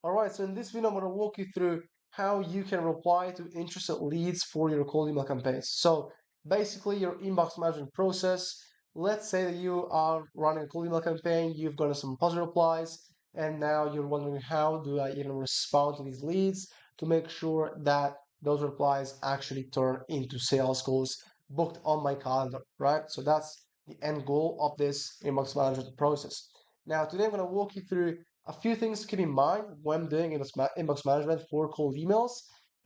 Alright, so in this video, I'm going to walk you through how you can reply to interested leads for your cold email campaigns. So basically, your inbox management process. Let's say that you are running a cold email campaign, you've gotten some positive replies, and now you're wondering how do I even respond to these leads to make sure that those replies actually turn into sales calls booked on my calendar, right? So that's the end goal of this inbox management process. Now, today I'm going to walk you through a few things to keep in mind when doing inbox management for cold emails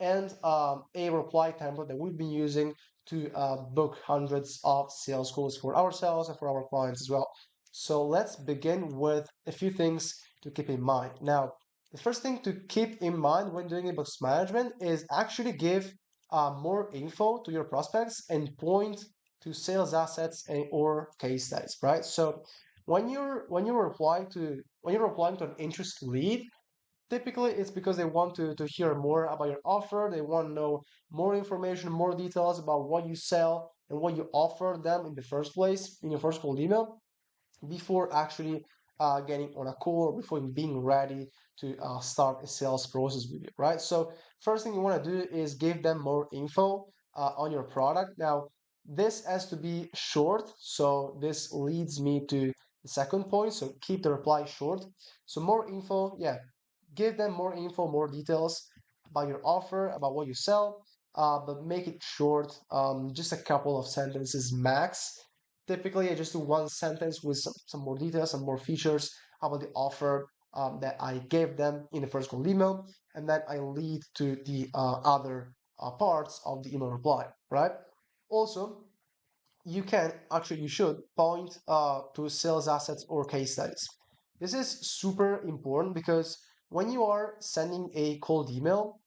and a reply template that we've been using to book hundreds of sales calls for ourselves and for our clients as well. So let's begin with a few things to keep in mind. Now, the first thing to keep in mind when doing inbox management is actually give more info to your prospects and point to sales assets or case studies, right? So when you're replying to an interest lead, typically it's because they want to hear more about your offer. They want to know more information, more details about what you sell and what you offer them in the first place in your first cold email before actually getting on a call or before being ready to start a sales process with you, right? So first thing you want to do is give them more info on your product. Now, this has to be short, so this leads me to the second point. So keep the reply short. So more info, yeah, give them more info, more details about your offer, about what you sell, but make it short, just a couple of sentences max. Typically, I just do one sentence with some more details, some more features about the offer that I gave them in the first cold email, and then I lead to the other parts of the email reply, right? Also, you should point to sales assets or case studies. This is super important because when you are sending a cold email,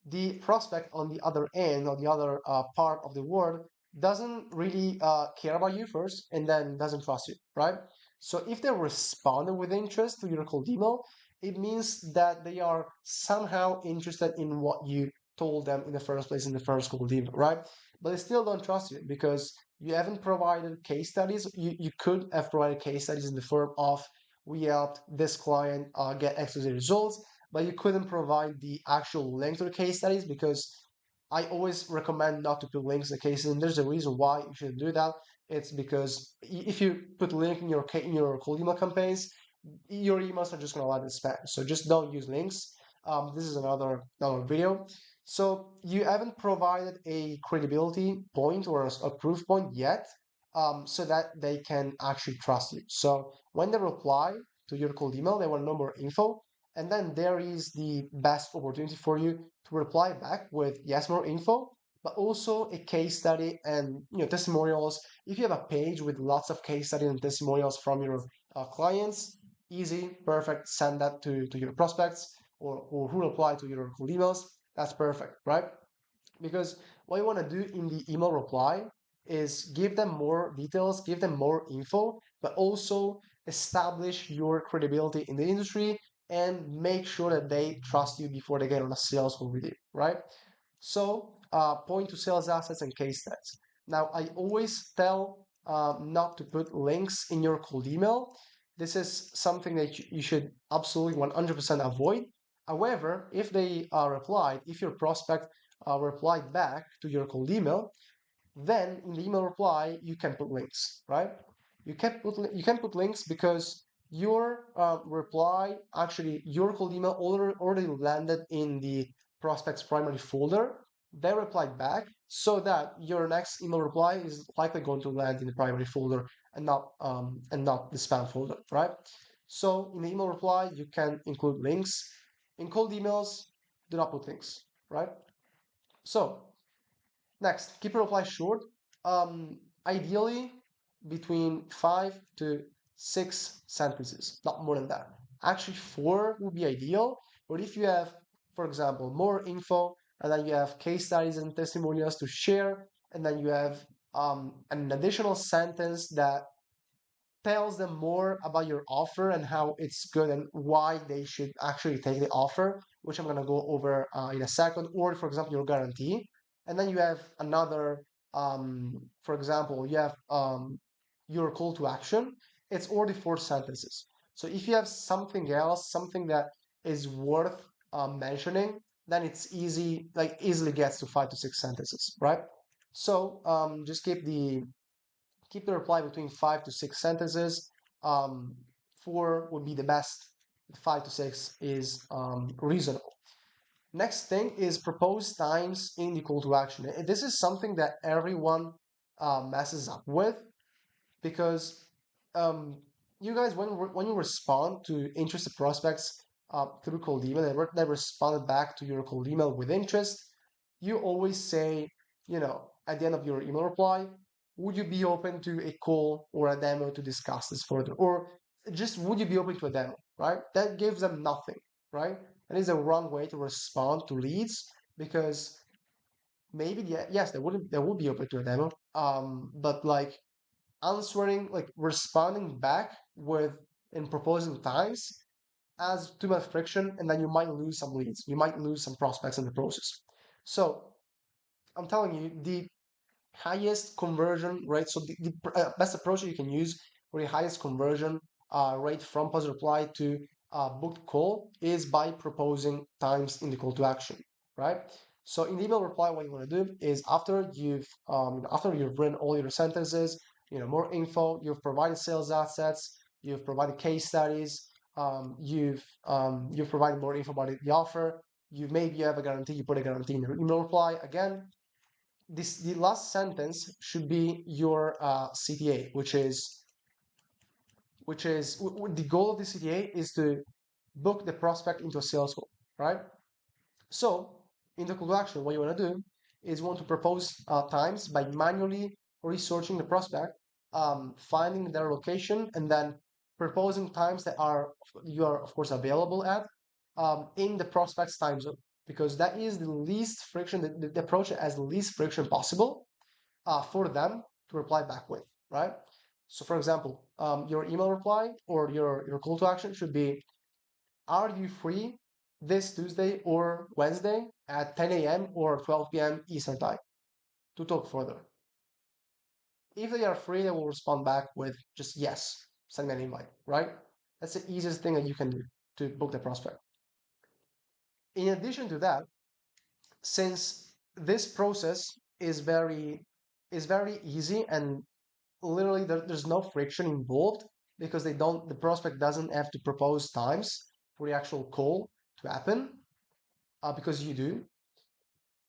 the prospect on the other end, on the other part of the world, doesn't really care about you first and then doesn't trust you, right? So if they respond with interest to your cold email, it means that they are somehow interested in what you told them in the first place in the first cold email, right? But they still don't trust you because you haven't provided case studies. You could have provided case studies in the form of we helped this client get XYZ results, but you couldn't provide the actual link to the case studies because I always recommend not to put links in the cases, and there's a reason why you shouldn't do that. It's because if you put link in your cold email campaigns, your emails are just going to land in spam. So just don't use links. This is another video. So you haven't provided a credibility point or a proof point yet, so that they can actually trust you. So when they reply to your cold email, they want to know more info, and then there is the best opportunity for you to reply back with yes, more info, but also a case study and testimonials. If you have a page with lots of case studies and testimonials from your clients, easy, perfect. Send that to your prospects or who reply to your cold emails. That's perfect, right? Because what you want to do in the email reply is give them more details, give them more info, but also establish your credibility in the industry and make sure that they trust you before they get on a sales call with you, right? So point to sales assets and case studies. Now, I always tell not to put links in your cold email. This is something that you should absolutely 100% avoid. However, if they replied, if your prospect replied back to your cold email, then in the email reply you can put links, right? You can put links because your reply, actually your cold email already landed in the prospect's primary folder. They replied back so that your next email reply is likely going to land in the primary folder and not the spam folder, right? So in the email reply you can include links. In cold emails, do not put links, right? So next, keep your reply short. Ideally, between 5 to 6 sentences, not more than that. Actually, four would be ideal. But if you have, for example, more info, and then you have case studies and testimonials to share, and then you have an additional sentence that tells them more about your offer and how it's good and why they should actually take the offer, which I'm going to go over in a second, or for example, your guarantee. And then you have another, for example, you have your call to action. It's already 4 sentences. So if you have something else, something that is worth mentioning, then it's easy, like easily gets to 5 to 6 sentences, right? So just keep the reply between 5 to 6 sentences. Um, four would be the best. 5 to 6 is reasonable. Next thing is propose times in the call to action. This is something that everyone messes up with because um, you guys, when you respond to interested prospects through cold email, they responded back to your cold email with interest. You always say, at the end of your email reply, would you be open to a call or a demo to discuss this further, or just would you be open to a demo, right? That gives them nothing, right? That is a wrong way to respond to leads because maybe yes, they would be open to a demo, but like answering, like responding back with in proposing times adds too much friction, and then you might lose some leads. You might lose some prospects in the process. So I'm telling you, the highest conversion rate, so the best approach that you can use for the highest conversion rate from post reply to booked call is by proposing times in the call to action, right? So in the email reply, what you want to do is after you've written all your sentences, more info, you've provided sales assets, you've provided case studies, you've provided more info about the offer, you have a guarantee, you put a guarantee in your email reply. Again, the last sentence should be your CTA, which is the goal of the CTA is to book the prospect into a sales call, right? So in the call to action, what you want to do is you want to propose times by manually researching the prospect, finding their location, and then proposing times that you are of course available at in the prospect's time zone, because that is the least friction, the approach that has the least friction possible for them to reply back with, right? So for example, your email reply or your call to action should be, are you free this Tuesday or Wednesday at 10 a.m. or 12 p.m. Eastern Time to talk further? If they are free, they will respond back with just yes, send me an invite, right? That's the easiest thing that you can do to book the prospect. In addition to that, since this process is very easy and literally there's no friction involved because the prospect doesn't have to propose times for the actual call to happen, because you do.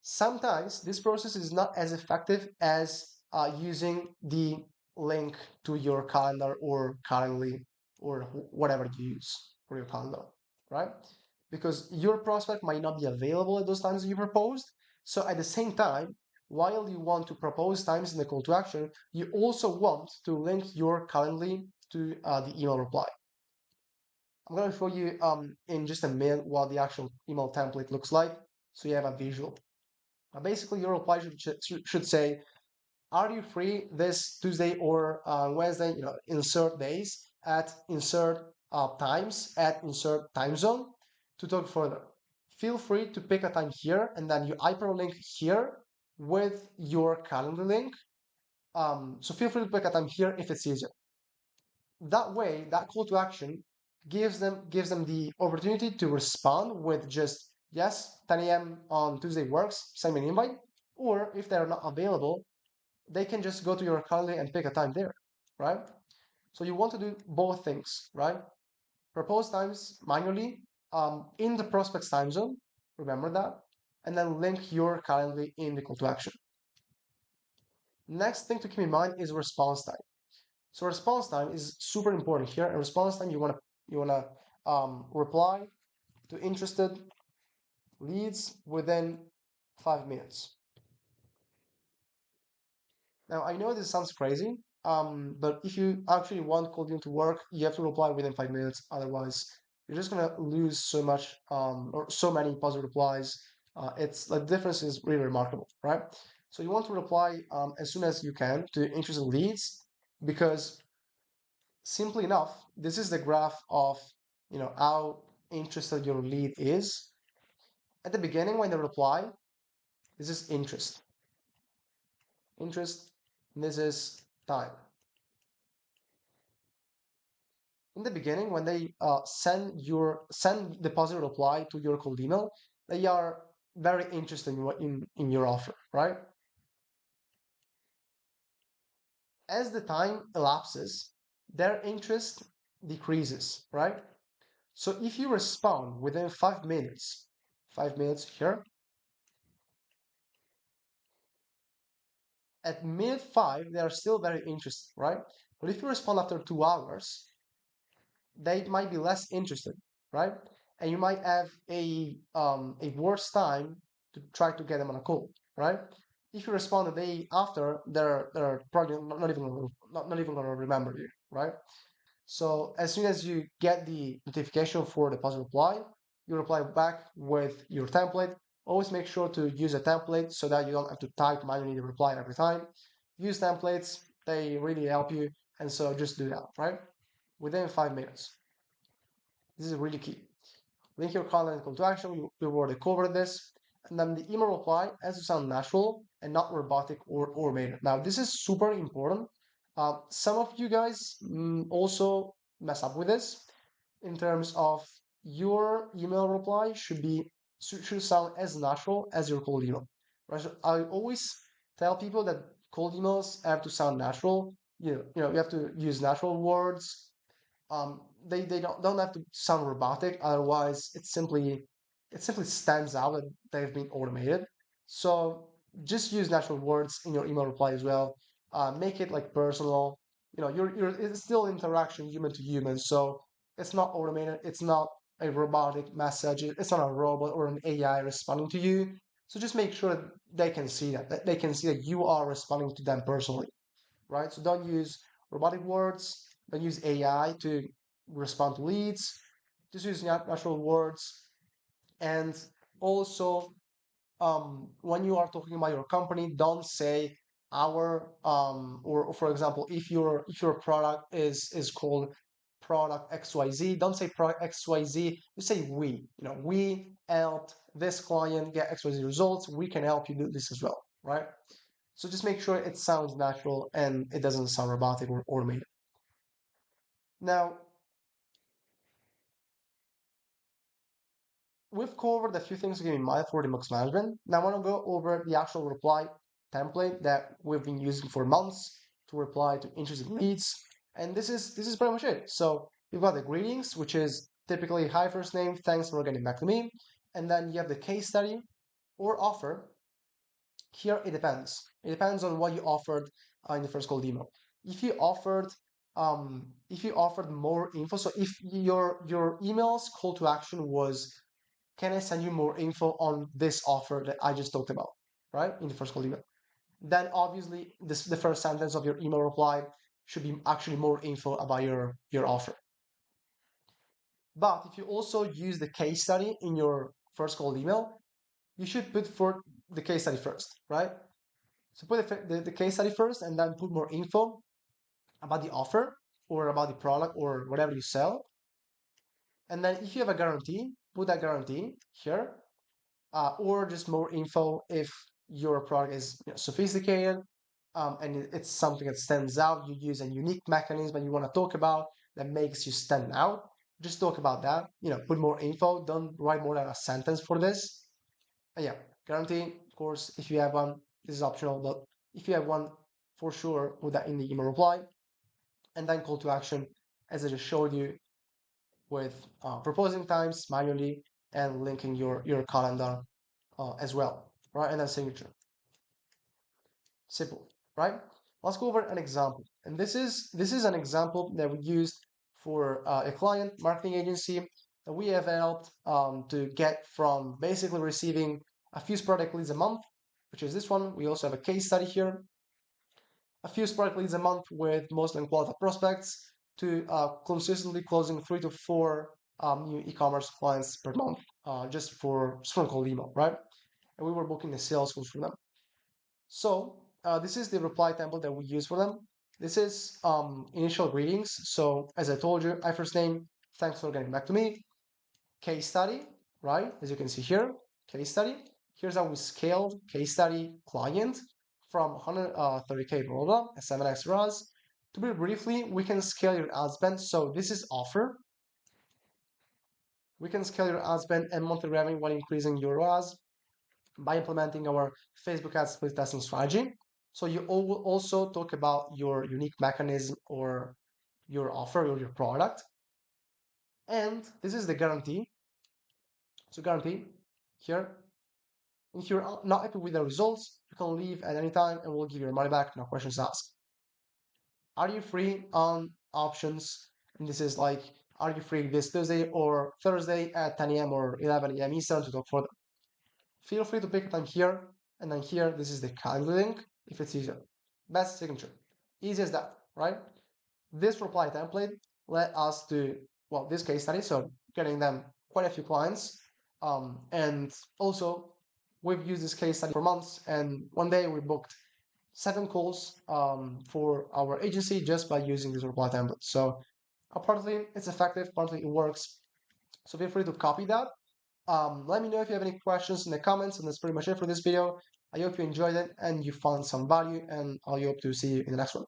Sometimes this process is not as effective as using the link to your calendar or Calendly or whatever you use for your calendar, right? Because your prospect might not be available at those times you proposed. So at the same time, while you want to propose times in the call to action, you also want to link your Calendly to the email reply. I'm going to show you in just a minute what the actual email template looks like so you have a visual. Basically, your reply should say, are you free this Tuesday or Wednesday, insert days at insert times at insert time zone to talk further. Feel free to pick a time here and then you hyperlink here with your calendar link. So feel free to pick a time here if it's easier. That way, that call to action gives them the opportunity to respond with just yes, 10 a.m. on Tuesday works, send me an invite. Or if they're not available, they can just go to your calendar and pick a time there, right? So you want to do both things, right? Propose times manually in the prospect's time zone, remember that, and then link your calendar in the call to action. Next thing to keep in mind is response time. So response time is super important here. And response time, you wanna reply to interested leads within 5 minutes. Now I know this sounds crazy, but if you actually want Colding to work, you have to reply within 5 minutes. Otherwise, you're just gonna lose so much, or so many positive replies. It's the difference is really remarkable, right? So you want to reply as soon as you can to interested leads because simply enough, this is the graph of how interested your lead is. At the beginning, when they reply, this is interest, and this is time. in the beginning, when they send the positive reply to your cold email, they are very interested in in your offer, right? As the time elapses, their interest decreases, right? So if you respond within 5 minutes, 5 minutes here, at minute five, they are still very interested, right? But if you respond after 2 hours, they might be less interested, right? And you might have a worse time to try to get them on a call, right? If you respond the day after, they're probably not even gonna remember you, right? So as soon as you get the notification for the positive reply, you reply back with your template. Always make sure to use a template so that you don't have to type manually the reply every time. Use templates, they really help you. And so just do that, right? Within 5 minutes. This is really key. Link your content and call to action. We already covered this. And then the email reply has to sound natural and not robotic or automated. Now, this is super important. Some of you guys also mess up with this in terms of your email reply should sound as natural as your cold email. Right? So I always tell people that cold emails have to sound natural. You have to use natural words, they don't have to sound robotic, otherwise it simply stands out that they've been automated. So just use natural words in your email reply as well. Make it like personal. You're it's still interaction human to human, so it's not automated, it's not a robotic message, it's not a robot or an AI responding to you. So just make sure that they can see that they can see that you are responding to them personally, right? So don't use robotic words, don't use AI to respond to leads, just use natural words. And also, when you are talking about your company, don't say our or for example, if your product is called product XYZ, don't say product XYZ, you say we. We helped this client get XYZ results. We can help you do this as well, right? So just make sure it sounds natural and it doesn't sound robotic or automated. Now, we've covered a few things to keep in mind for the mix management. Now I want to go over the actual reply template that we've been using for months to reply to interested leads. And this is pretty much it. So you've got the greetings, which is typically hi first name, thanks for getting back to me. And then you have the case study or offer. Here it depends. It depends on what you offered in the first cold email. If you offered more info, so if your email's call to action was, can I send you more info on this offer that I just talked about, right? In the first cold email. Then obviously the first sentence of your email reply should be actually more info about your offer. But if you also use the case study in your first cold email, you should put for the case study first, right? So put the case study first and then put more info about the offer or about the product or whatever you sell. And then if you have a guarantee, put that guarantee here, or just more info if your product is sophisticated, and it's something that stands out. You use a unique mechanism that you want to talk about that makes you stand out. Just talk about that. Put more info. Don't write more than a sentence for this. And yeah, guarantee, of course, if you have one, this is optional, but if you have one, for sure, put that in the email reply. And then call to action, as I just showed you, with proposing times manually and linking your calendar as well, right? And then signature. Simple, right? Let's go over an example. And this is an example that we used for a client marketing agency that we have helped to get from basically receiving a few product leads a month, which is this one. We also have a case study here. A few product leads a month with mostly qualified prospects to consistently closing 3 to 4 new e-commerce clients per month, just from cold email, right? And we were booking the sales calls for them. So this is the reply template that we use for them. This is initial greetings. So as I told you, I first name, thanks for getting back to me. Case study, right? As you can see here, case study. Here's how we scaled case study client from 130K, blah, blah, blah, 7x ROAS. To be briefly, we can scale your ad spend. So this is offer. We can scale your ad spend and monthly revenue while increasing your ROAS by implementing our Facebook ad split testing strategy. So you will also talk about your unique mechanism or your offer or your product. And this is the guarantee. So guarantee here. If you're not happy with the results, you can leave at any time and we'll give you your money back, no questions asked. Are you free on options? And this is like, are you free this Tuesday or Thursday at 10 a.m. or 11 a.m. Eastern to talk further? Feel free to pick a time here, and then here, this is the calendar link, if it's easier. Best signature. Easy as that, right? This reply template let us do, well, this case study, so getting them quite a few clients. And also, we've used this case study for months, and one day we booked 7 calls for our agency just by using this reply template. So partly it's effective, partly it works. So feel free to copy that. Let me know if you have any questions in the comments, and that's pretty much it for this video. I hope you enjoyed it and you found some value, and I hope to see you in the next one.